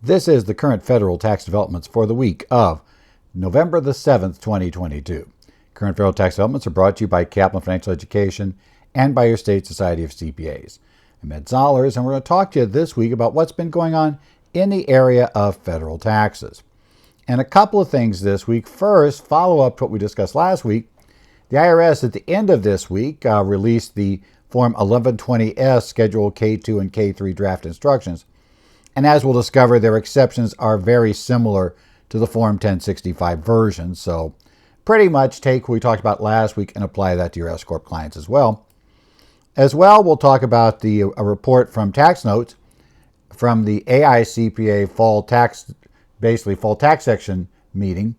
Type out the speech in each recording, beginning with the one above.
This is the current federal tax developments for the week of November the 7th, 2022. Current federal tax developments are brought to you by Kaplan Financial Education and by your state society of CPAs. I'm Ed Zollers, and we're going to talk to you this week about what's been going on in the area of federal taxes. And a couple of things this week. First, follow up to what we discussed last week. The IRS at the end of this week released the Form 1120S Schedule K2 and K3 draft instructions. And as we'll discover, their exceptions are very similar to the Form 1065 version. So pretty much take what we talked about last week and apply that to your S Corp clients as well. As well, we'll talk about a report from Tax Notes from the AICPA fall tax section meeting,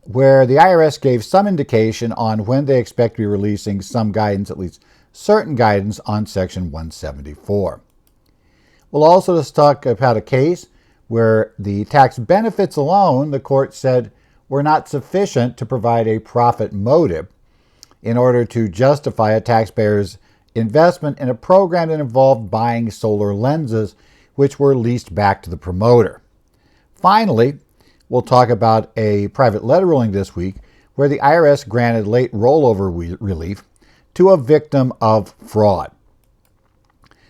where the IRS gave some indication on when they expect to be releasing some guidance, at least certain guidance, on Section 174. We'll also just talk about a case where the tax benefits alone, the court said, were not sufficient to provide a profit motive in order to justify a taxpayer's investment in a program that involved buying solar lenses, which were leased back to the promoter. Finally, we'll talk about a private letter ruling this week where the IRS granted late rollover relief to a victim of fraud.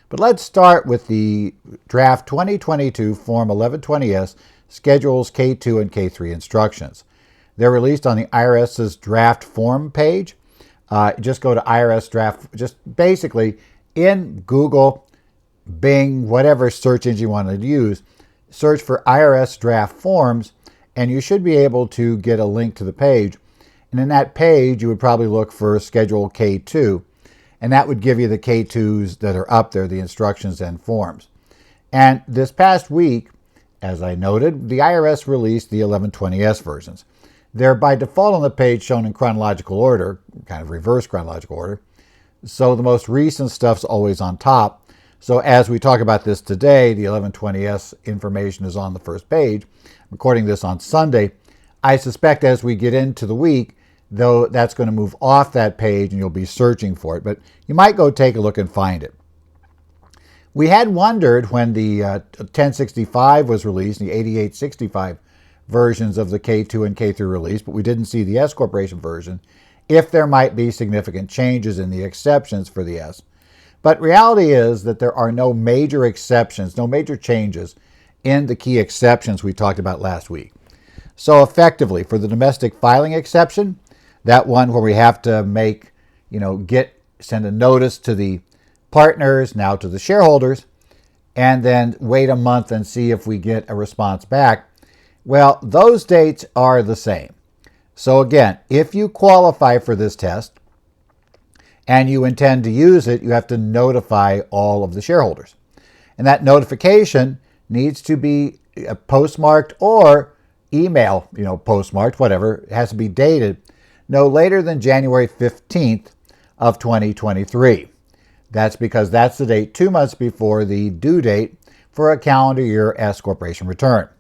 But let's start with the draft 2022 Form 1120S Schedules K2 and K3 instructions. They're released on the IRS's draft form page. Just go to IRS draft, just basically in Google, Bing, whatever search engine you want to use, search for IRS draft forms, and you should be able to get a link to the page. And in that page, you would probably look for Schedule K2. And that would give you the K2s that are up there, the instructions and forms. And this past week, as I noted, the IRS released the 1120S versions. They're by default on the page shown in chronological order, kind of reverse chronological order. So the most recent stuff's always on top. So as we talk about this today, the 1120S information is on the first page. I'm recording this on Sunday. I suspect as we get into the week, though, that's going to move off that page and you'll be searching for it, but you might go take a look and find it. We had wondered when the 1065 was released, the 8865 versions of the K2 and K3 release, but we didn't see the S Corporation version, if there might be significant changes in the exceptions for the S. But reality is that there are no major exceptions, no major changes in the key exceptions we talked about last week. So effectively, for the domestic filing exception, that one where we have to send a notice to the partners, now to the shareholders, and then wait a month and see if we get a response back. Well, those dates are the same. So again, if you qualify for this test and you intend to use it, you have to notify all of the shareholders. And that notification needs to be postmarked or email, postmarked, whatever. It has to be dated no later than January 15th of 2023. That's because that's the date 2 months before the due date for a calendar year S Corporation return.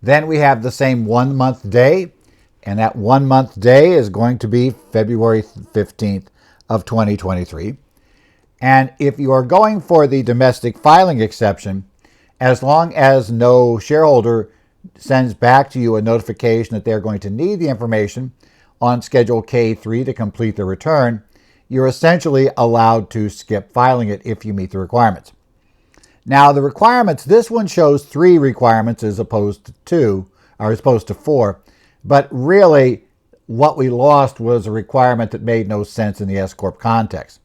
Then we have the same 1 month day, and that 1 month day is going to be February 15th of 2023. And if you are going for the domestic filing exception, as long as no shareholder sends back to you a notification that they're going to need the information on Schedule K3 to complete the return, you're essentially allowed to skip filing it if you meet the requirements. Now, the requirements, this one shows 3 requirements as opposed to 4, but really what we lost was a requirement that made no sense in the S Corp context.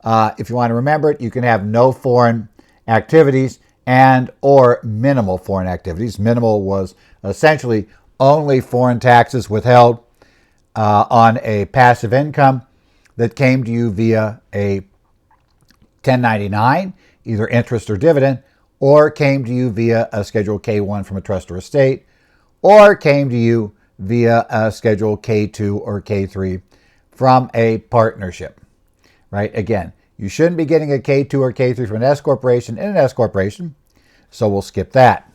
If you want to remember it, you can have no foreign activities and or minimal foreign activities. Minimal was essentially only foreign taxes withheld on a passive income that came to you via a 1099, either interest or dividend, or came to you via a Schedule K1 from a trust or estate, or came to you via a Schedule K2 or K3 from a partnership, right? Again, you shouldn't be getting a K2 or K3 from an S Corporation in an S Corporation, so we'll skip that.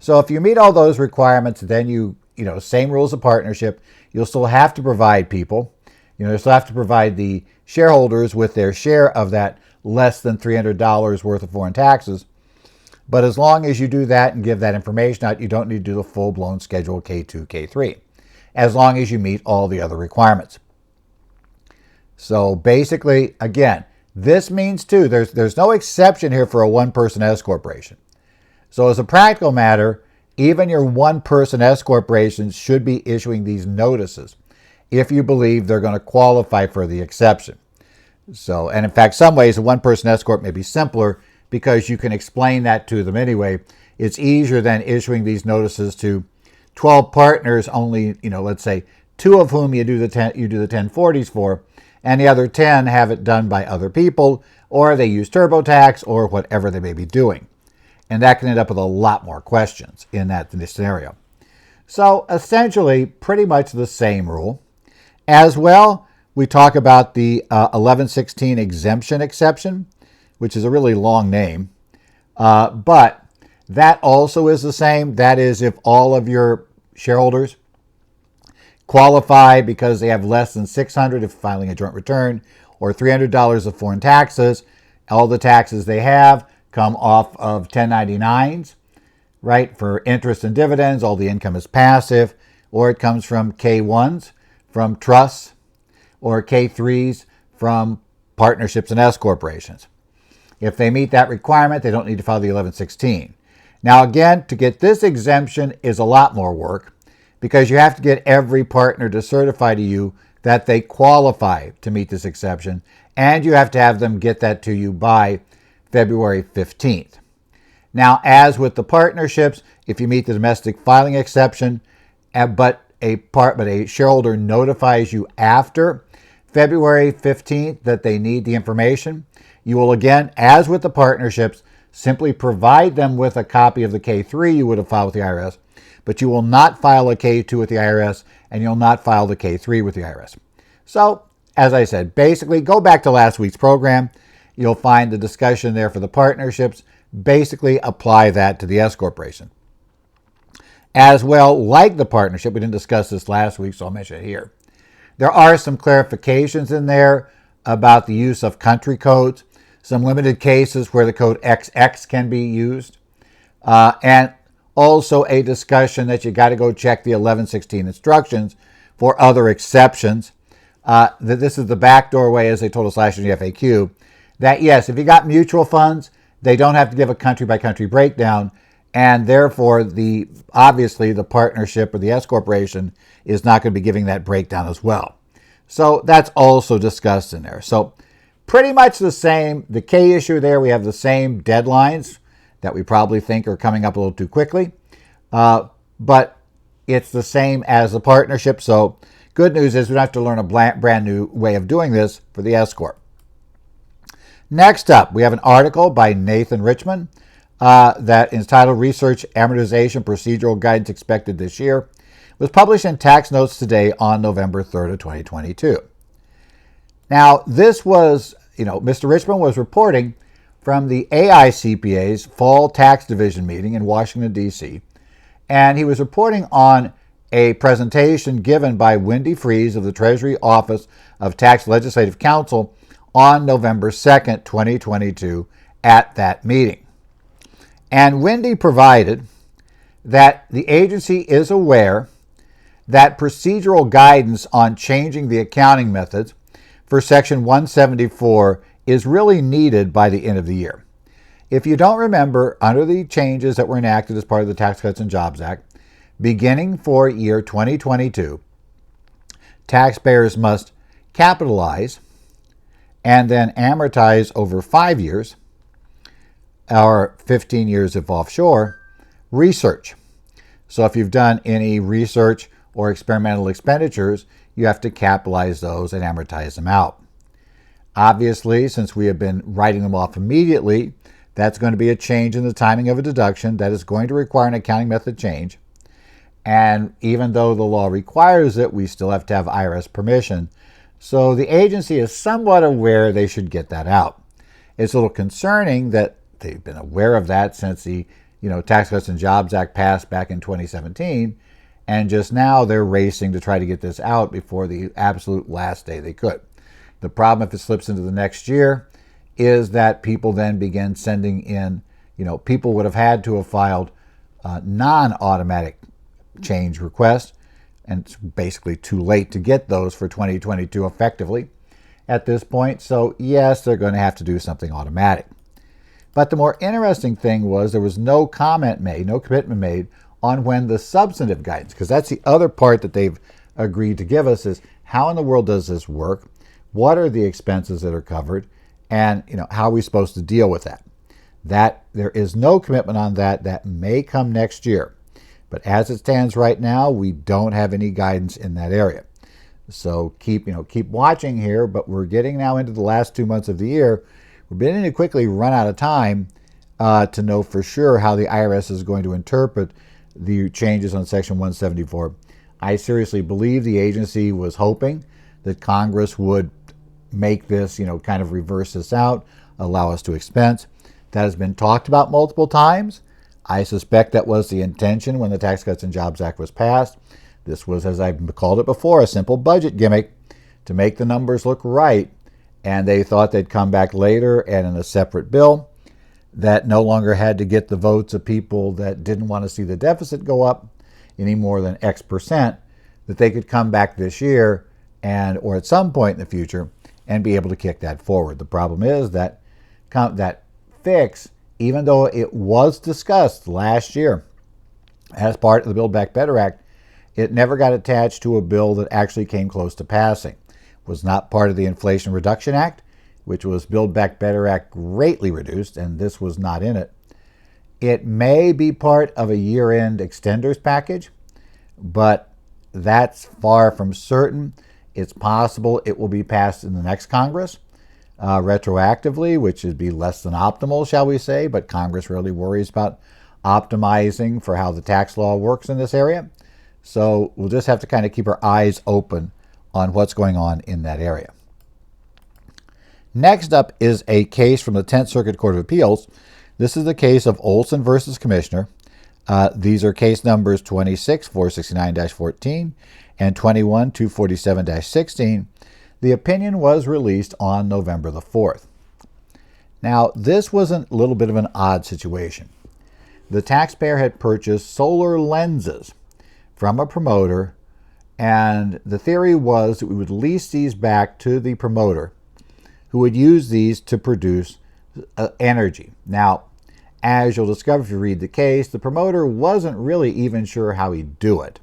So if you meet all those requirements, then same rules of partnership, you'll still have to provide people. You still have to provide the shareholders with their share of that less than $300 worth of foreign taxes. But as long as you do that and give that information out, you don't need to do the full-blown Schedule K2, K3, as long as you meet all the other requirements. So basically, again, this means too, there's no exception here for a one-person S corporation. So as a practical matter, even your one-person S corporations should be issuing these notices if you believe they're going to qualify for the exception. So, and in fact, some ways a one-person S corp may be simpler because you can explain that to them anyway. It's easier than issuing these notices to 12 partners, only, let's say 2 of whom you do the 1040s for, and the other 10 have it done by other people, or they use TurboTax, or whatever they may be doing. And that can end up with a lot more questions in that scenario. So essentially, pretty much the same rule. As well, we talk about the 1116 exemption exception, which is a really long name. But that also is the same. That is, if all of your shareholders qualify because they have less than $600 if filing a joint return, or $300 of foreign taxes, all the taxes they have come off of 1099s, right? For interest and dividends, all the income is passive, or it comes from K1s, from trusts, or K3s from partnerships and S corporations. If they meet that requirement, they don't need to file the 1116. Now again, to get this exemption is a lot more work because you have to get every partner to certify to you that they qualify to meet this exception, and you have to have them get that to you by February 15th. Now, as with the partnerships, if you meet the domestic filing exception, but a shareholder notifies you after February 15th that they need the information, you will again, as with the partnerships, simply provide them with a copy of the K3 you would have filed with the IRS, but you will not file a K2 with the IRS, and you'll not file the K3 with the IRS. So, as I said, basically go back to last week's program. You'll find the discussion there for the partnerships. Basically apply that to the S corporation. As well, like the partnership, we didn't discuss this last week, so I'll mention it here. There are some clarifications in there about the use of country codes, some limited cases where the code XX can be used, and also a discussion that you got to go check the 1116 instructions for other exceptions. That this is the backdoor way, as they told us last year in the FAQ, that yes, if you got mutual funds, they don't have to give a country-by-country breakdown, and therefore, obviously, the partnership or the S corporation is not going to be giving that breakdown as well. So that's also discussed in there. So pretty much the same. The K issue there, we have the same deadlines that we probably think are coming up a little too quickly, but it's the same as the partnership. So good news is we don't have to learn a brand new way of doing this for the S corp. Next up, we have an article by Nathan Richman that is titled Research Amortization Procedural Guidance Expected This Year. It was published in Tax Notes Today on November 3rd of 2022. Now, this was, Mr. Richman was reporting from the AICPA's Fall Tax Division meeting in Washington, D.C., and he was reporting on a presentation given by Wendy Fries of the Treasury Office of Tax Legislative Counsel on November 2nd, 2022, at that meeting. And Wendy provided that the agency is aware that procedural guidance on changing the accounting methods for Section 174 is really needed by the end of the year. If you don't remember, under the changes that were enacted as part of the Tax Cuts and Jobs Act, beginning for year 2022, taxpayers must capitalize and then amortize over 5 years, or 15 years if offshore, research. So if you've done any research or experimental expenditures, you have to capitalize those and amortize them out. Obviously, since we have been writing them off immediately, that's going to be a change in the timing of a deduction that is going to require an accounting method change. And even though the law requires it, we still have to have IRS permission. So the agency is somewhat aware they should get that out. It's a little concerning that they've been aware of that since the Tax Cuts and Jobs Act passed back in 2017, and just now they're racing to try to get this out before the absolute last day they could. The problem, if it slips into the next year, is that people then begin sending in people would have had to have filed non-automatic change requests, and it's basically too late to get those for 2022 effectively at this point. So yes, they're going to have to do something automatic. But the more interesting thing was there was no commitment made on when the substantive guidance, because that's the other part that they've agreed to give us, is how in the world does this work? What are the expenses that are covered? And how are we supposed to deal with that? That there is no commitment on that. That may come next year. But as it stands right now, we don't have any guidance in that area. So keep watching here, but we're getting now into the last 2 months of the year. We're beginning to quickly run out of time to know for sure how the IRS is going to interpret the changes on Section 174. I seriously believe the agency was hoping that Congress would make this, kind of reverse this out, allow us to expense. That has been talked about multiple times. I suspect that was the intention when the Tax Cuts and Jobs Act was passed. This was, as I've called it before, a simple budget gimmick to make the numbers look right. And they thought they'd come back later and in a separate bill that no longer had to get the votes of people that didn't want to see the deficit go up any more than X percent, that they could come back this year or at some point in the future and be able to kick that forward. The problem is that fix, even though it was discussed last year as part of the Build Back Better Act, it never got attached to a bill that actually came close to passing. It was not part of the Inflation Reduction Act, which was Build Back Better Act greatly reduced, and this was not in it. It may be part of a year-end extenders package, but that's far from certain. It's possible it will be passed in the next Congress retroactively, which would be less than optimal, shall we say, but Congress really worries about optimizing for how the tax law works in this area. So we'll just have to kind of keep our eyes open on what's going on in that area. Next up is a case from the 10th Circuit Court of Appeals. This is the case of Olson versus Commissioner. These are case numbers 26-469-14 and 21-247-16. The opinion was released on November the 4th. Now, this was a little bit of an odd situation. The taxpayer had purchased solar lenses from a promoter, and the theory was that we would lease these back to the promoter, who would use these to produce energy. Now, as you'll discover if you read the case, the promoter wasn't really even sure how he'd do it.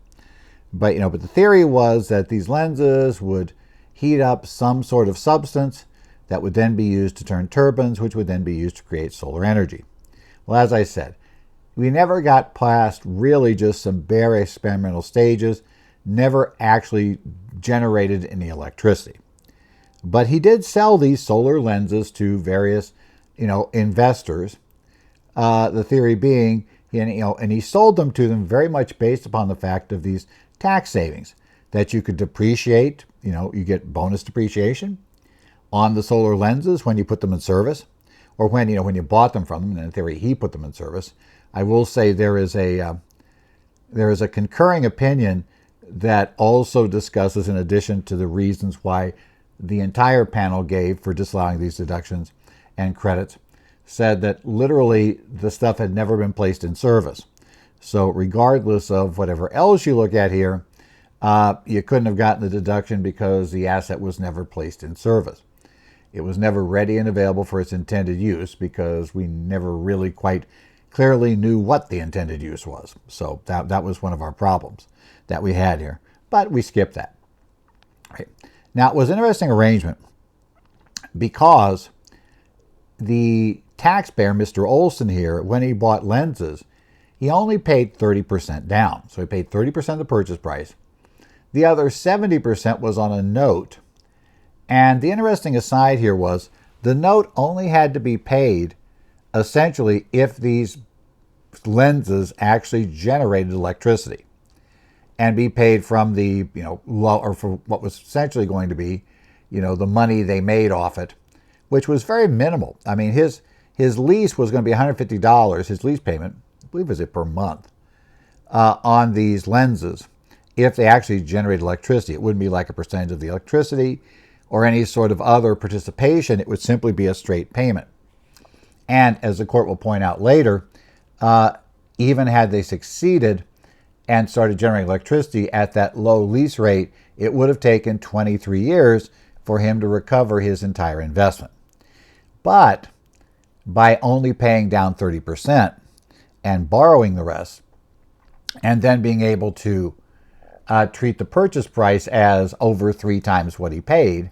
But the theory was that these lenses would heat up some sort of substance that would then be used to turn turbines, which would then be used to create solar energy. Well, as I said, we never got past really just some bare experimental stages, never actually generated any electricity. But he did sell these solar lenses to various, investors. The theory being, and he sold them to them very much based upon the fact of these tax savings that you could depreciate. You get bonus depreciation on the solar lenses when you put them in service, or when you bought them from them. And in theory, he put them in service. I will say there is a concurring opinion that also discusses, in addition to the reasons why the entire panel gave for disallowing these deductions and credits, said that literally the stuff had never been placed in service. So regardless of whatever else you look at here, you couldn't have gotten the deduction because the asset was never placed in service. It was never ready and available for its intended use because we never really quite clearly knew what the intended use was. So that was one of our problems that we had here. But we skipped that. Right. Now, it was an interesting arrangement because the taxpayer, Mr. Olson here, when he bought lenses, he only paid 30% down. So he paid 30% of the purchase price. The other 70% was on a note. And the interesting aside here was the note only had to be paid essentially if these lenses actually generated electricity, and be paid from the, or for what was essentially going to be, the money they made off it, which was very minimal. I mean, his lease was going to be $150, his lease payment, I believe is it per month, on these lenses. If they actually generate electricity, it wouldn't be like a percentage of the electricity or any sort of other participation. It would simply be a straight payment. And as the court will point out later, even had they succeeded and started generating electricity at that low lease rate, it would have taken 23 years for him to recover his entire investment. But by only paying down 30% and borrowing the rest, and then being able to treat the purchase price as over 3 times what he paid,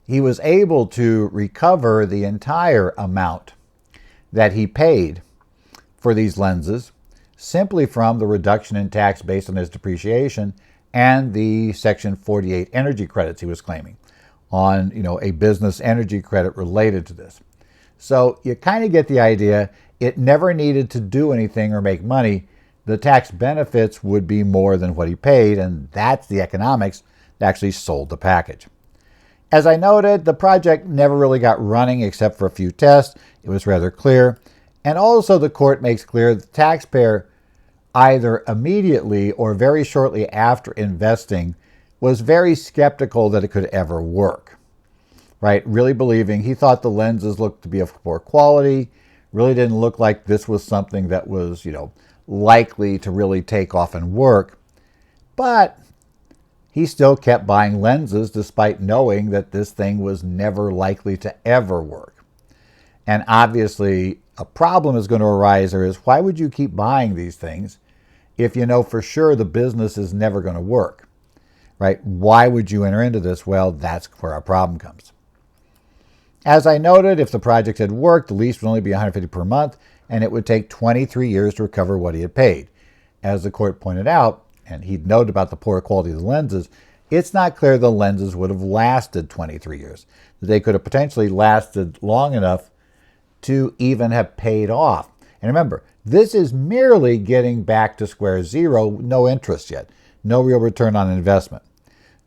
he was able to recover the entire amount that he paid for these lenses simply from the reduction in tax based on his depreciation and the Section 48 energy credits he was claiming on, a business energy credit related to this. So you kind of get the idea. It never needed to do anything or make money. The tax benefits would be more than what he paid, and that's the economics that actually sold the package. As I noted, the project never really got running except for a few tests. It was rather clear. And also the court makes clear the taxpayer, either immediately or very shortly after investing, was very skeptical that it could ever work. Right? Really believing, he thought the lenses looked to be of poor quality, really didn't look like this was something that was, likely to really take off and work. But he still kept buying lenses despite knowing that this thing was never likely to ever work. And obviously, a problem is going to arise there is, why would you keep buying these things if you know for sure the business is never going to work? Right? Why would you enter into this? Well, that's where our problem comes. As I noted, if the project had worked, the lease would only be $150 per month, and it would take 23 years to recover what he had paid. As the court pointed out, and he'd noted about the poor quality of the lenses, it's not clear the lenses would have lasted 23 years. They could have potentially lasted long enough to even have paid off. And remember, this is merely getting back to square zero, no interest yet, no real return on investment.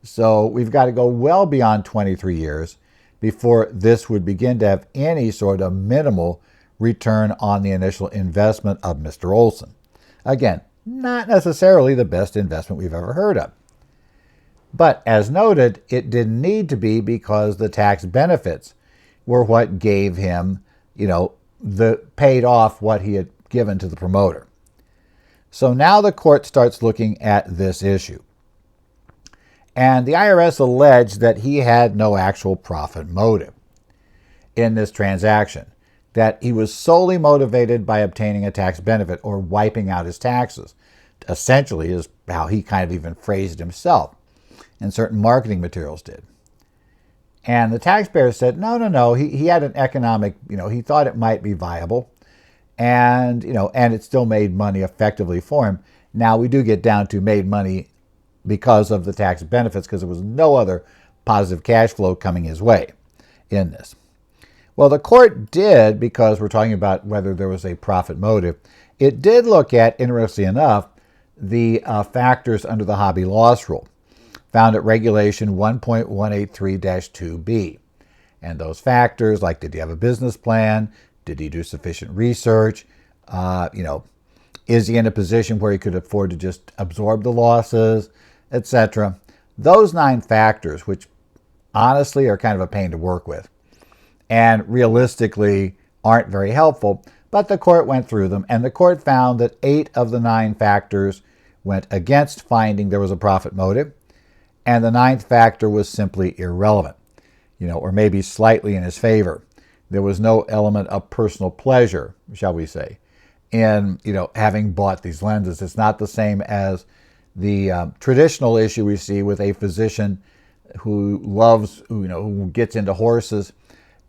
So we've got to go well beyond 23 years before this would begin to have any sort of minimal return on the initial investment of Mr. Olson. Again, not necessarily the best investment we've ever heard of. But as noted, it didn't need to be because the tax benefits were what gave him, paid off what he had given to the promoter. So now the court starts looking at this issue. And the IRS alleged that he had no actual profit motive in this transaction, that he was solely motivated by obtaining a tax benefit or wiping out his taxes. Essentially is how he kind of even phrased it himself, and certain marketing materials did. And the taxpayer said, no, he had an economic, he thought it might be viable, and, and it still made money effectively for him. Now, we do get down to made money because of the tax benefits, because there was no other positive cash flow coming his way in this. Well, the court did, because we're talking about whether there was a profit motive, it did look at, interestingly enough, the factors under the hobby loss rule, found at regulation 1.183-2B. And those factors, like did he have a business plan? Did he do sufficient research? Is he in a position where he could afford to just absorb the losses, etc.? Those 9 factors, which honestly are kind of a pain to work with and realistically aren't very helpful, but the court went through them, and the court found that 8 of the 9 factors went against finding there was a profit motive, and the 9th factor was simply irrelevant, or maybe slightly in his favor. There was no element of personal pleasure, shall we say, in, having bought these lenses. It's not the same as the traditional issue we see with a physician who loves, who gets into horses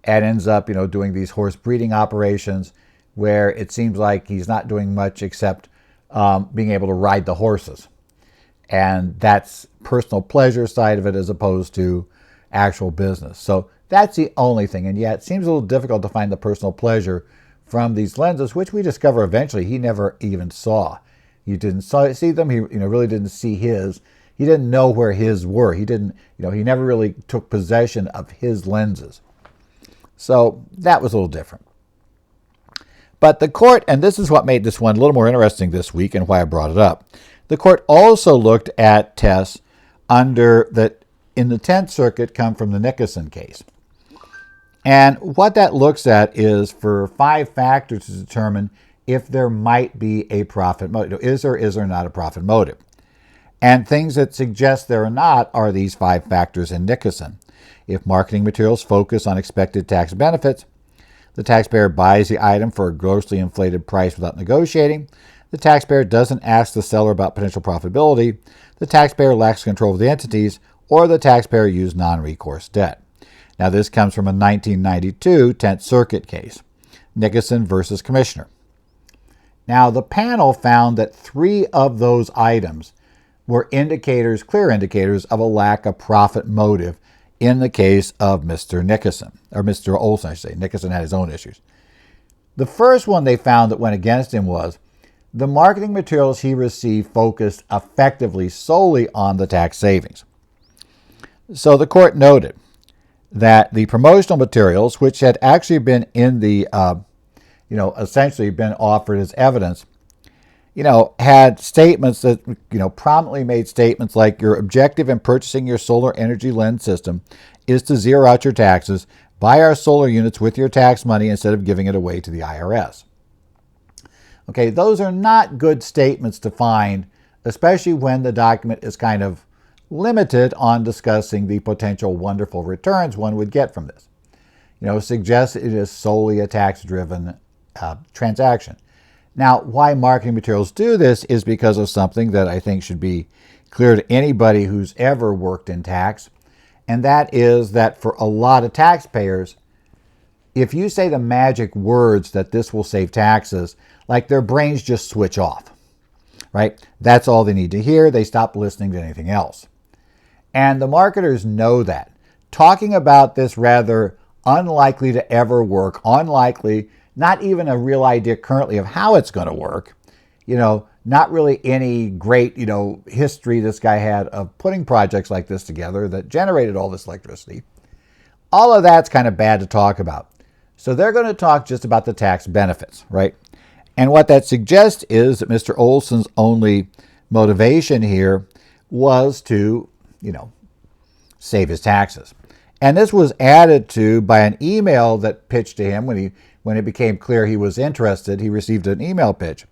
and ends up, doing these horse breeding operations where it seems like he's not doing much except being able to ride the horses. And that's personal pleasure side of it as opposed to actual business. So that's the only thing. And yet it seems a little difficult to find the personal pleasure from these lenses, which we discover eventually he never even saw. He didn't see them. He really didn't see his. He didn't know where his were. He didn't, he never really took possession of his lenses. So that was a little different. But the court, and this is what made this one a little more interesting this week and why I brought it up, the court also looked at tests under that in the 10th Circuit come from the Nickerson case. And what that looks at is for 5 factors to determine if there might be a profit motive. Is there not a profit motive? And things that suggest there are not are these 5 factors in Nickerson. If marketing materials focus on expected tax benefits, the taxpayer buys the item for a grossly inflated price without negotiating, the taxpayer doesn't ask the seller about potential profitability, the taxpayer lacks control of the entities, or the taxpayer used non-recourse debt. Now, this comes from a 1992 10th Circuit case, Nickerson versus Commissioner. Now, the panel found that 3 of those items were clear indicators of a lack of profit motive in the case of Mr. Nickerson, or Mr. Olson, I should say. Nickerson had his own issues. The first one they found that went against him was the marketing materials he received focused effectively solely on the tax savings. So the court noted that the promotional materials, which had actually been in the, essentially been offered as evidence, had statements that, prominently made statements like your objective in purchasing your solar energy lens system is to zero out your taxes, buy our solar units with your tax money instead of giving it away to the IRS. Okay, those are not good statements to find, especially when the document is kind of limited on discussing the potential wonderful returns one would get from this. Suggests it is solely a tax-driven transaction. Now, why marketing materials do this is because of something that I think should be clear to anybody who's ever worked in tax, and that is that for a lot of taxpayers, if you say the magic words that this will save taxes, like their brains just switch off, right? That's all they need to hear. They stop listening to anything else. And the marketers know that. Talking about this rather unlikely to ever work, unlikely, not even a real idea currently of how it's going to work, not really any great, history this guy had of putting projects like this together that generated all this electricity. All of that's kind of bad to talk about. So they're going to talk just about the tax benefits, right? And what that suggests is that Mr. Olson's only motivation here was to, save his taxes. And this was added to by an email that pitched to him when it became clear he was interested. He received an email pitch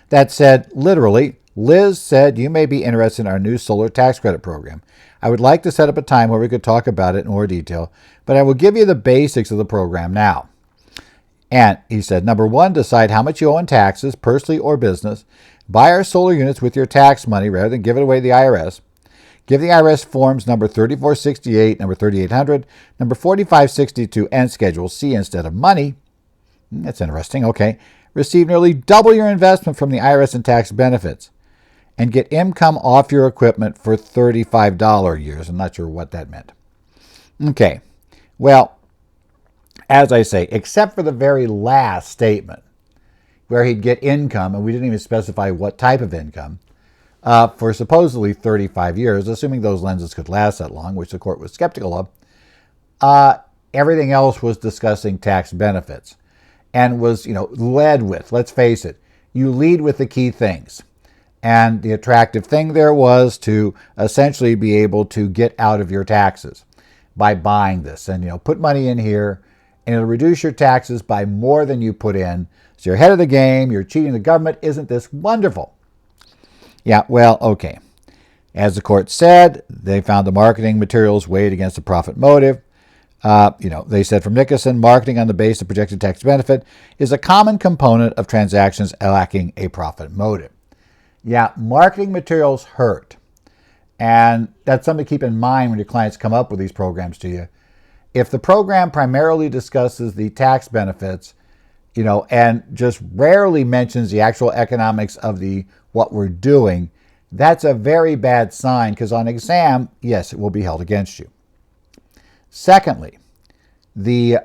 that said, literally, Liz said you may be interested in our new solar tax credit program. I would like to set up a time where we could talk about it in more detail, but I will give you the basics of the program now. And he said, number 1, decide how much you owe in taxes, personally or business. Buy our solar units with your tax money rather than give it away to the IRS. Give the IRS forms number 3468, number 3800, number 4562, and Schedule C instead of money. That's interesting. Okay. Receive nearly double your investment from the IRS in tax benefits. And get income off your equipment for $35 years. I'm not sure what that meant. Okay. Well, as I say, except for the very last statement, where he'd get income, and we didn't even specify what type of income, for supposedly 35 years, assuming those lenses could last that long, which the court was skeptical of, everything else was discussing tax benefits and was, led with, let's face it, you lead with the key things. And the attractive thing there was to essentially be able to get out of your taxes by buying this and, put money in here and it'll reduce your taxes by more than you put in. So you're ahead of the game. You're cheating the government. Isn't this wonderful? Yeah, well, okay. As the court said, they found the marketing materials weighed against the profit motive. They said from Nickerson, marketing on the basis of projected tax benefit is a common component of transactions lacking a profit motive. Yeah, marketing materials hurt. And that's something to keep in mind when your clients come up with these programs to you. If the program primarily discusses the tax benefits, and just rarely mentions the actual economics of what we're doing, that's a very bad sign because on exam, yes, it will be held against you. Secondly, they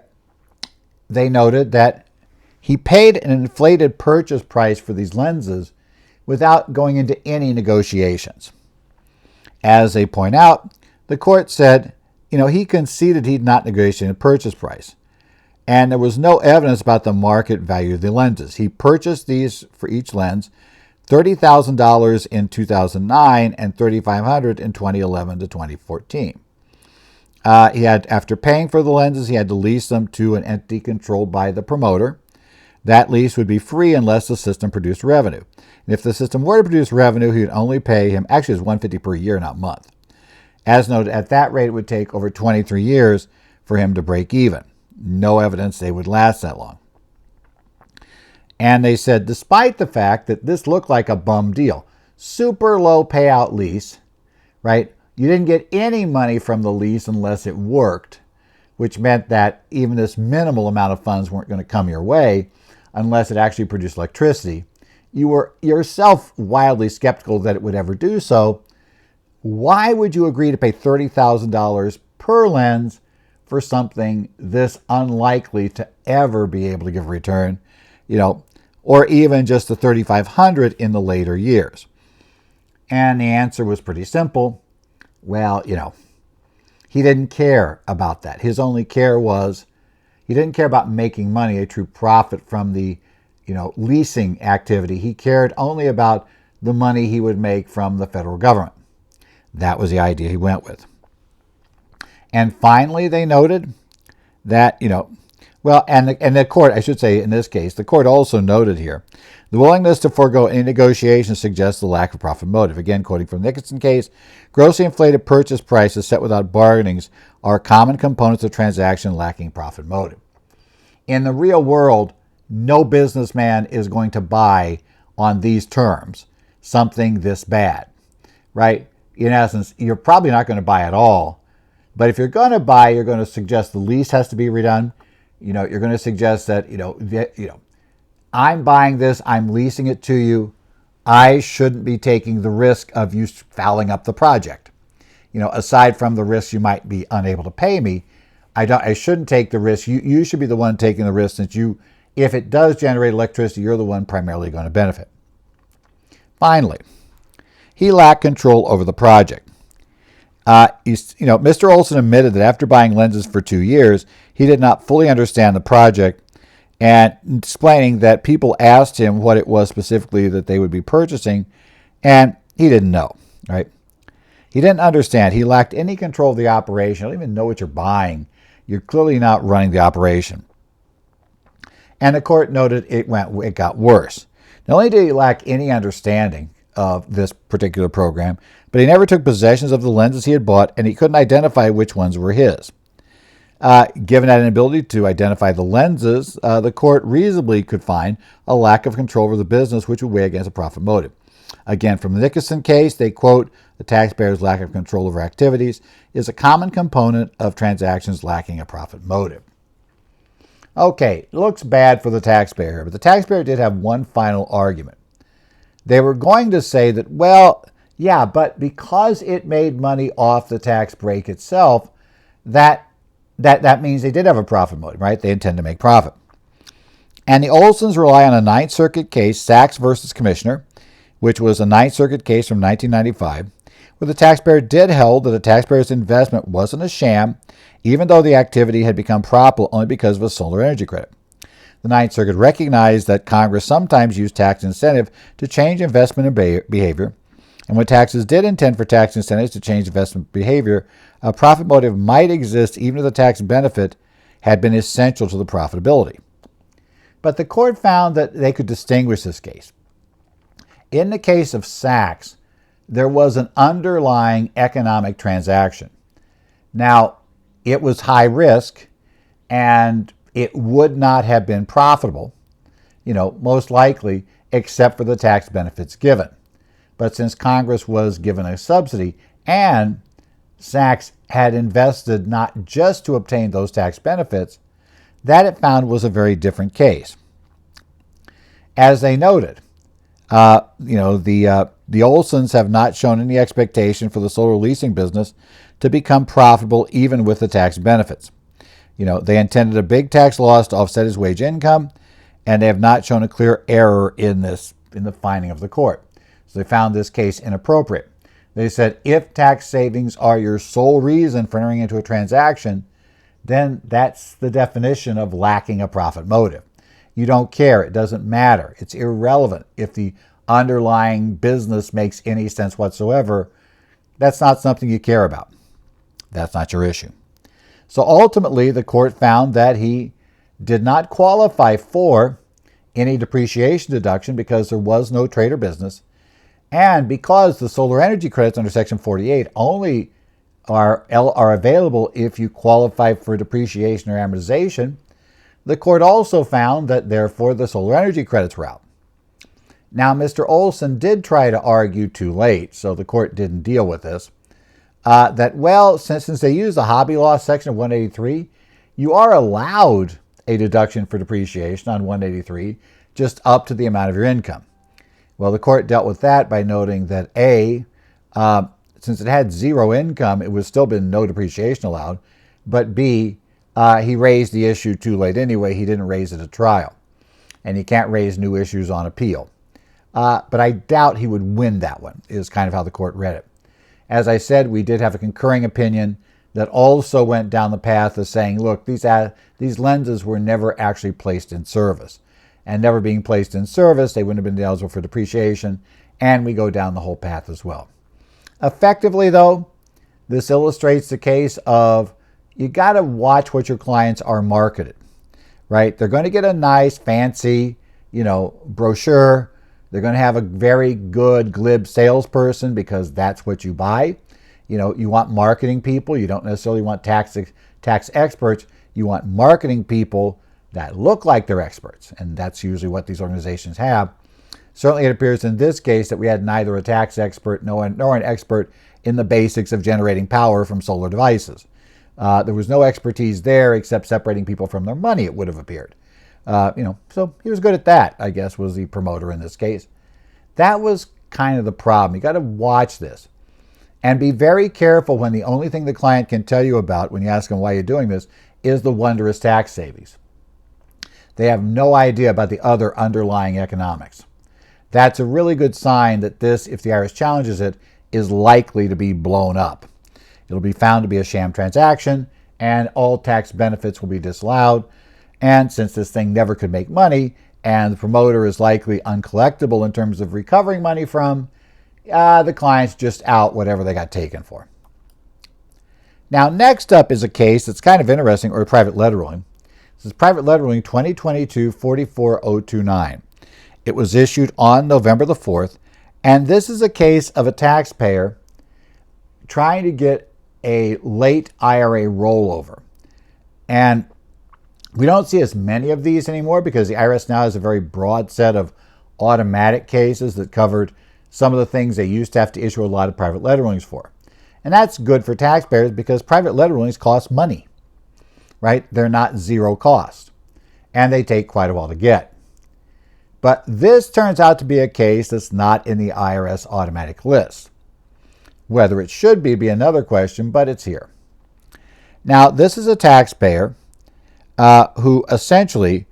noted that he paid an inflated purchase price for these lenses without going into any negotiations. As they point out, the court said, he conceded he'd not negotiated a purchase price. And there was no evidence about the market value of the lenses. He purchased these for each lens, $30,000 in 2009 and $3,500 in 2011 to 2014. After paying for the lenses, he had to lease them to an entity controlled by the promoter. That lease would be free unless the system produced revenue. And if the system were to produce revenue, he would only pay him, actually it was $150 per year, not month. As noted, at that rate, it would take over 23 years for him to break even. No evidence they would last that long. And they said, despite the fact that this looked like a bum deal, super low payout lease, right? You didn't get any money from the lease unless it worked, which meant that even this minimal amount of funds weren't going to come your way unless it actually produced electricity. You were yourself wildly skeptical that it would ever do so. Why would you agree to pay $30,000 per lens for something this unlikely to ever be able to give a return, or even just the $3,500 in the later years? And the answer was pretty simple. Well, he didn't care about that. His only care was, he didn't care about making money, a true profit from the, leasing activity. He cared only about the money he would make from the federal government. That was the idea he went with. And finally, they noted that, and the court, I should say in this case, the court also noted here, the willingness to forego any negotiation suggests the lack of profit motive. Again, quoting from the Nicholson case, grossly inflated purchase prices set without bargainings are common components of transaction lacking profit motive. In the real world, no businessman is going to buy on these terms something this bad, right? In essence, you're probably not going to buy at all. But if you're going to buy, you're going to suggest the lease has to be redone. You're going to suggest that, I'm buying this, I'm leasing it to you. I shouldn't be taking the risk of you fouling up the project. Aside from the risk you might be unable to pay me, I shouldn't take the risk. You should be the one taking the risk since if it does generate electricity, you're the one primarily going to benefit. Finally, he lacked control over the project. Mr. Olson admitted that after buying lenses for 2 years, he did not fully understand the project, and explaining that people asked him what it was specifically that they would be purchasing, and he didn't know, right? He didn't understand. He lacked any control of the operation. I don't even know what you're buying. You're clearly not running the operation. And the court noted it got worse. Not only did he lack any understanding of this particular program, but he never took possession of the lenses he had bought, and he couldn't identify which ones were his. Given that inability to identify the lenses, the court reasonably could find a lack of control over the business, which would weigh against a profit motive. Again, from the Nicholson case, they quote, the taxpayer's lack of control over activities is a common component of transactions lacking a profit motive. Okay, it looks bad for the taxpayer, but the taxpayer did have one final argument. They were going to say that, well, yeah, but because it made money off the tax break itself, that means they did have a profit motive, right? They intend to make profit. And the Olsons rely on a Ninth Circuit case, Sachs versus Commissioner, which was a Ninth Circuit case from 1995, where the taxpayer did hold that the taxpayer's investment wasn't a sham, even though the activity had become profitable only because of a solar energy credit. The Ninth Circuit recognized that Congress sometimes used tax incentive to change investment behavior, and when taxes did intend for tax incentives to change investment behavior, a profit motive might exist even if the tax benefit had been essential to the profitability. But the court found that they could distinguish this case. In the case of Sachs, there was an underlying economic transaction. Now, it was high risk, and it would not have been profitable, most likely, except for the tax benefits given. But since Congress was given a subsidy and Sachs had invested not just to obtain those tax benefits, that it found was a very different case. As they noted, the Olsons have not shown any expectation for the solar leasing business to become profitable even with the tax benefits. They intended a big tax loss to offset his wage income, and they have not shown a clear error in the finding of the court. So they found this case inappropriate. They said if tax savings are your sole reason for entering into a transaction, then that's the definition of lacking a profit motive. You don't care. It doesn't matter. It's irrelevant if the underlying business makes any sense whatsoever. That's not something you care about. That's not your issue. So ultimately, the court found that he did not qualify for any depreciation deduction because there was no trade or business. And because the solar energy credits under Section 48 only are available if you qualify for depreciation or amortization, the court also found that therefore the solar energy credits were out. Now, Mr. Olson did try to argue too late, so the court didn't deal with this, that, well, since they use the hobby loss section of 183, you are allowed a deduction for depreciation on 183 just up to the amount of your income. Well, the court dealt with that by noting that A, since it had zero income, it would still been no depreciation allowed, but B, he raised the issue too late anyway. He didn't raise it at trial, and he can't raise new issues on appeal. But I doubt he would win that one, is kind of how the court read it. As I said, we did have a concurring opinion that also went down the path of saying, look, these lenses were never actually placed in service. And never being placed in service, they wouldn't have been eligible for depreciation, and we go down the whole path as well. Effectively, though, this illustrates the case of you got to watch what your clients are marketed, right? They're going to get a nice, fancy, brochure. They're going to have a very good, glib salesperson because that's what you buy. You want marketing people. You don't necessarily want tax experts. You want marketing people that look like they're experts, and that's usually what these organizations have. Certainly it appears in this case that we had neither a tax expert nor an expert in the basics of generating power from solar devices. There was no expertise there except separating people from their money, it would have appeared. So he was good at that, I guess, was the promoter in this case. That was kind of the problem. You got to watch this and be very careful when the only thing the client can tell you about when you ask them why you're doing this is the wondrous tax savings. They have no idea about the other underlying economics. That's a really good sign that this, if the IRS challenges it, is likely to be blown up. It'll be found to be a sham transaction, and all tax benefits will be disallowed. And since this thing never could make money, and the promoter is likely uncollectible in terms of recovering money from, the client's just out whatever they got taken for. Now, next up is a case that's kind of interesting, or a private letter ruling. This is private letter ruling 2022-44029. It was issued on November the 4th, and this is a case of a taxpayer trying to get a late IRA rollover. And we don't see as many of these anymore because the IRS now has a very broad set of automatic cases that covered some of the things they used to have to issue a lot of private letter rulings for. And that's good for taxpayers because private letter rulings cost money, right? They're not zero cost, and they take quite a while to get. But this turns out to be a case that's not in the IRS automatic list. Whether it should be another question, but it's here. Now, this is a taxpayer who essentially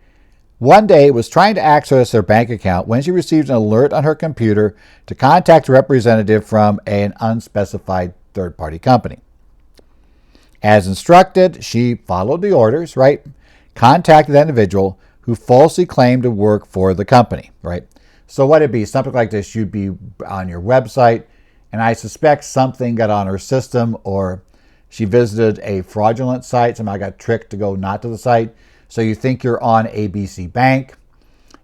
one day was trying to access her bank account when she received an alert on her computer to contact a representative from an unspecified third-party company. As instructed, she followed the orders, right? Contacted that individual who falsely claimed to work for the company, right? So what it'd be, something like this, you'd be on your website, and I suspect something got on her system, or she visited a fraudulent site, somehow got tricked to go not to the site. So you think you're on ABC Bank.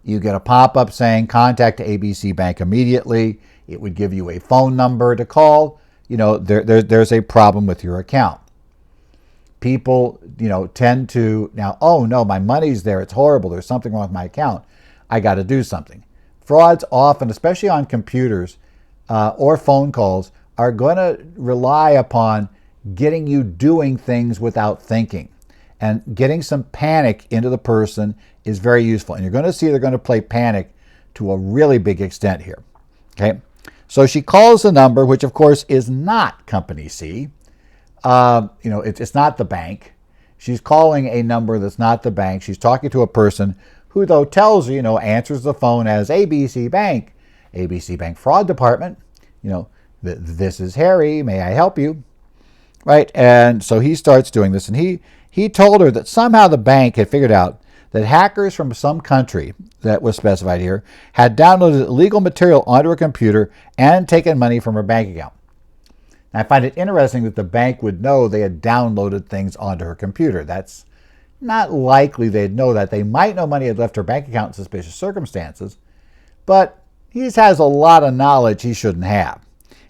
You get a pop-up saying, contact ABC Bank immediately. It would give you a phone number to call. There's a problem with your account. People, tend to now, oh no, my money's there. It's horrible. There's something wrong with my account. I got to do something. Frauds often, especially on computers or phone calls, are going to rely upon getting you doing things without thinking. And getting some panic into the person is very useful. And you're going to see they're going to play panic to a really big extent here. Okay, so she calls the number, which of course is not Company C. It's not the bank. She's calling a number that's not the bank. She's talking to a person who, though, tells her, answers the phone as ABC Bank Fraud Department. This is Harry. May I help you? Right? And so he starts doing this, and he told her that somehow the bank had figured out that hackers from some country that was specified here had downloaded illegal material onto her computer and taken money from her bank account. And I find it interesting that the bank would know they had downloaded things onto her computer. That's not likely they'd know that. They might know money had left her bank account in suspicious circumstances, but he has a lot of knowledge he shouldn't have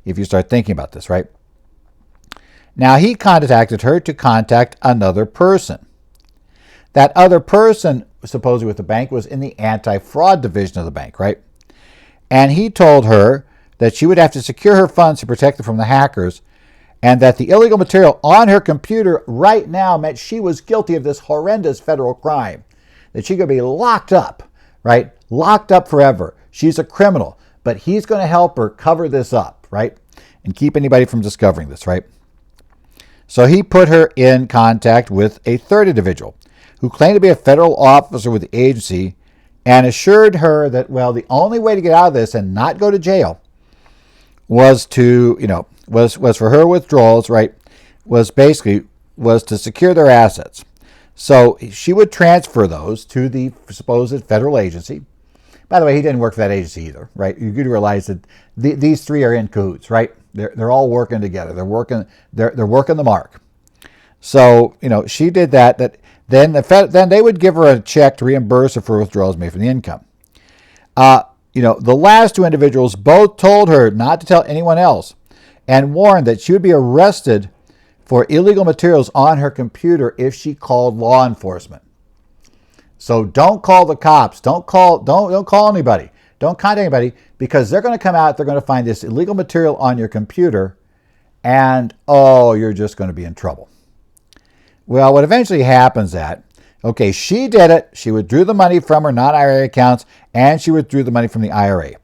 if you start thinking about this, right? Now, he contacted her to contact another person. That other person, supposedly with the bank, was in the anti-fraud division of the bank, right? And he told her that she would have to secure her funds to protect them from the hackers, and that the illegal material on her computer right now meant she was guilty of this horrendous federal crime, that she could be locked up, right? Locked up forever. She's a criminal, but he's going to help her cover this up, right? And keep anybody from discovering this, right? So he put her in contact with a third individual who claimed to be a federal officer with the agency and assured her that, well, the only way to get out of this and not go to jail was to, was for her withdrawals, right, was to secure their assets. So she would transfer those to the supposed federal agency. By the way, he didn't work for that agency either, right? You do realize that these three are in cahoots, right? They're all working together. They're working the mark. So, she did that. Then they would give her a check to reimburse her for withdrawals made from the income. The last two individuals both told her not to tell anyone else and warned that she would be arrested for illegal materials on her computer if she called law enforcement. So don't call the cops. Don't call anybody. Don't contact anybody, because they're going to come out. They're going to find this illegal material on your computer, and you're just going to be in trouble. Well, what eventually happens she did it. She withdrew the money from her non-IRA accounts, and she withdrew the money from the IRA.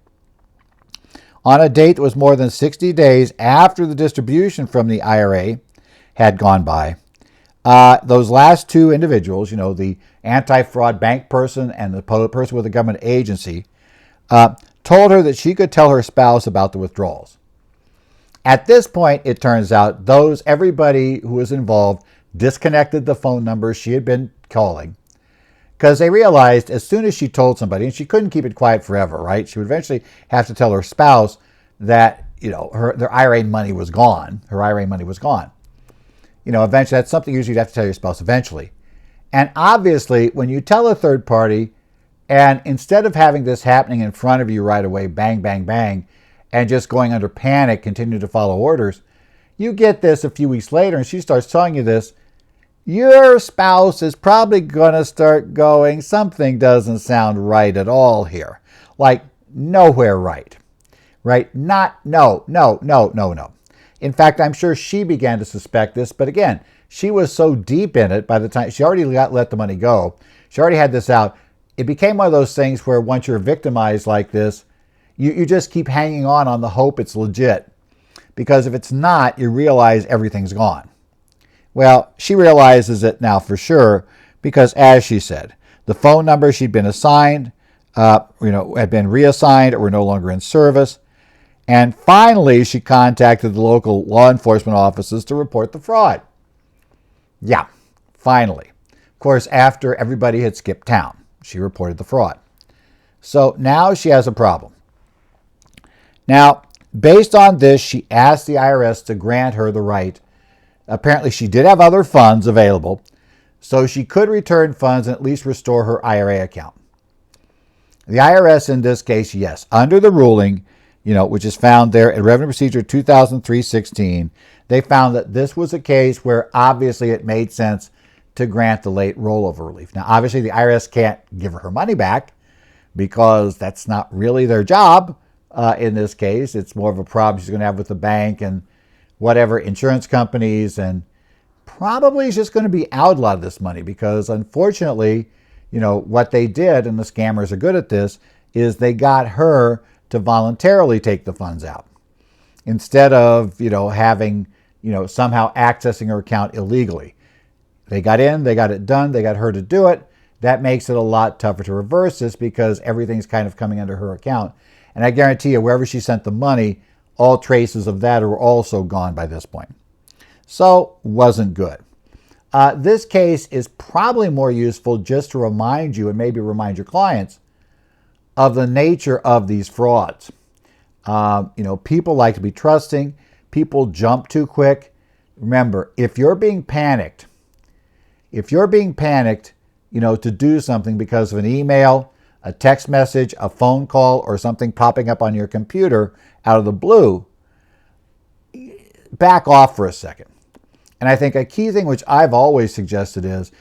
On a date that was more than 60 days after the distribution from the IRA had gone by, those last two individuals, the anti-fraud bank person and the person with the government agency, told her that she could tell her spouse about the withdrawals. At this point, it turns out everybody who was involved disconnected the phone numbers she had been calling, because they realized as soon as she told somebody, and she couldn't keep it quiet forever, right? She would eventually have to tell her spouse that, their IRA money was gone. Her IRA money was gone. Eventually, that's something usually you'd have to tell your spouse eventually. And obviously, when you tell a third party, and instead of having this happening in front of you right away, bang, bang, bang, and just going under panic, continue to follow orders, you get this a few weeks later, and she starts telling you this, your spouse is probably going to start going, something doesn't sound right at all here. Like, nowhere right. Right? No. In fact, I'm sure she began to suspect this, but again, she was so deep in it by the time she already let the money go. She already had this out. It became one of those things where once you're victimized like this, you just keep hanging on the hope it's legit. Because if it's not, you realize everything's gone. Well, she realizes it now for sure, because as she said, the phone numbers she'd been assigned, had been reassigned or were no longer in service. And finally, she contacted the local law enforcement offices to report the fraud. Yeah, finally. Of course, after everybody had skipped town, she reported the fraud. So now she has a problem. Now, based on this, she asked the IRS to grant her the right. Apparently, she did have other funds available, so she could return funds and at least restore her IRA account. The IRS in this case, yes, under the ruling, which is found there at Revenue Procedure 2003-16, they found that this was a case where obviously it made sense to grant the late rollover relief. Now, obviously, the IRS can't give her money back because that's not really their job in this case. It's more of a problem she's going to have with the bank and whatever insurance companies, and probably is just going to be out a lot of this money because unfortunately, what they did, and the scammers are good at this, is they got her to voluntarily take the funds out instead of, having, somehow accessing her account illegally. They got in, they got it done, they got her to do it. That makes it a lot tougher to reverse this because everything's kind of coming under her account. And I guarantee you, wherever she sent the money, all traces of that are also gone by this point. So, wasn't good. This case is probably more useful just to remind you and maybe remind your clients of the nature of these frauds. People like to be trusting. people jump too quick. Remember, if you're being panicked, to do something because of an email, a text message, a phone call, or something popping up on your computer out of the blue, back off for a second. And I think a key thing which I've always suggested is,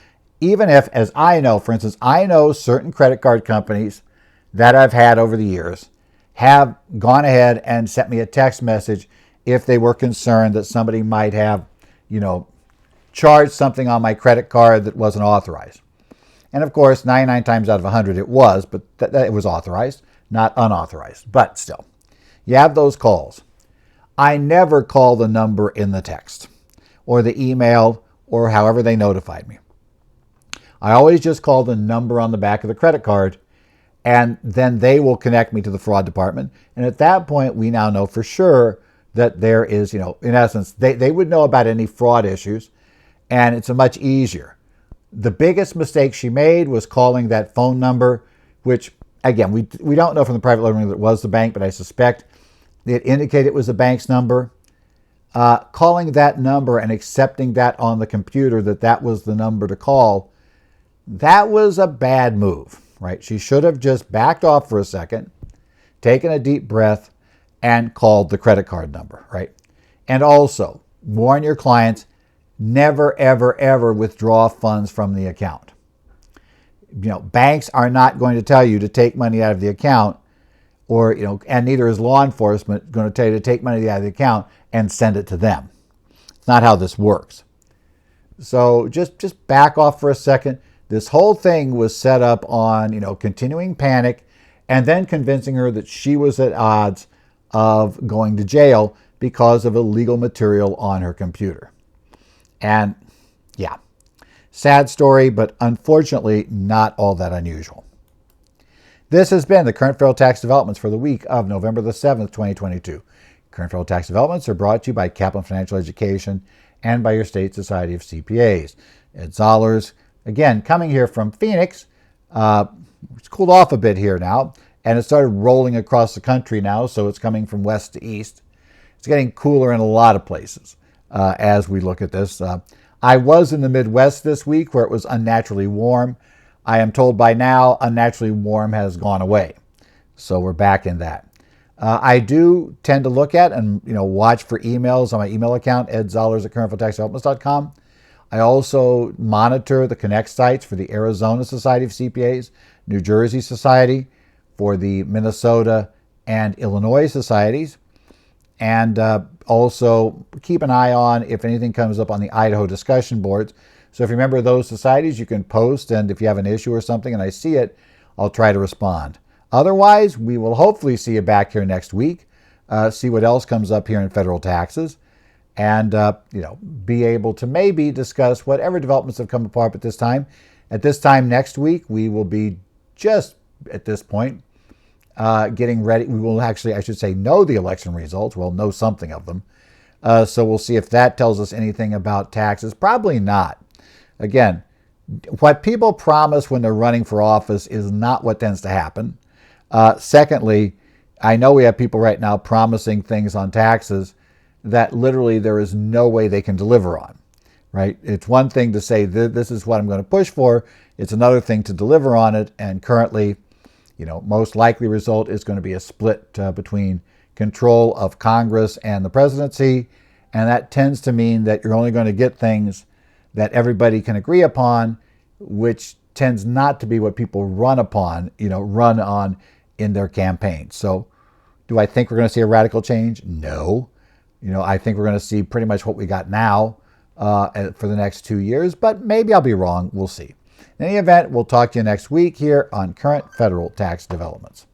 even if, as I know, for instance, I know certain credit card companies that I've had over the years have gone ahead and sent me a text message if they were concerned that somebody might have, charged something on my credit card that wasn't authorized. And of course, 99 times out of 100 it was, but it was authorized, not unauthorized. But still, you have those calls. I never call the number in the text or the email or however they notified me. I always just call the number on the back of the credit card, and then they will connect me to the fraud department. And at that point, we now know for sure that there is, in essence, they would know about any fraud issues, and it's a much easier. The biggest mistake she made was calling that phone number, which, again, we don't know from the private loan that it was the bank, but I suspect it indicated it was the bank's number. Calling that number and accepting that on the computer that was the number to call, that was a bad move, right? She should have just backed off for a second, taken a deep breath, and called the credit card number, right? And also, warn your clients, never, ever, ever withdraw funds from the account. Banks are not going to tell you to take money out of the account, or, and neither is law enforcement going to tell you to take money out of the account and send it to them. It's not how this works. So just back off for a second. This whole thing was set up on, continuing panic and then convincing her that she was at odds of going to jail because of illegal material on her computer. And yeah, sad story, but unfortunately not all that unusual. This has been the Current Federal Tax Developments for the week of November the 7th, 2022. Current Federal Tax Developments are brought to you by Kaplan Financial Education and by your state society of CPAs. Ed Zollers, again, coming here from Phoenix. It's cooled off a bit here now, and it started rolling across the country now, so it's coming from west to east. It's getting cooler in a lot of places as we look at this. I was in the Midwest this week where it was unnaturally warm. I am told by now unnaturally warm has gone away, so we're back in that. I do tend to look at and watch for emails on my email account, edzollers@currentfederaltaxdevelopments.com. I also monitor the Connect sites for the Arizona Society of CPAs, New Jersey Society, for the Minnesota and Illinois societies, and also keep an eye on if anything comes up on the Idaho discussion boards. So if you remember those societies, you can post, and if you have an issue or something and I see it, I'll try to respond. Otherwise, we will hopefully see you back here next week, see what else comes up here in federal taxes, and be able to maybe discuss whatever developments have come apart at this time. At this time next week, we will be just at this point getting ready. We will actually, I should say, know the election results. We'll know something of them. So we'll see if that tells us anything about taxes. Probably not. Again, what people promise when they're running for office is not what tends to happen. Secondly, I know we have people right now promising things on taxes that literally there is no way they can deliver on, right? It's one thing to say this is what I'm going to push for. It's another thing to deliver on it. And currently, most likely result is going to be a split between control of Congress and the presidency. And that tends to mean that you're only going to get things that everybody can agree upon, which tends not to be what people run on in their campaigns. So do I think we're going to see a radical change? No. I think we're going to see pretty much what we got now for the next 2 years, but maybe I'll be wrong. We'll see. In any event, we'll talk to you next week here on Current Federal Tax Developments.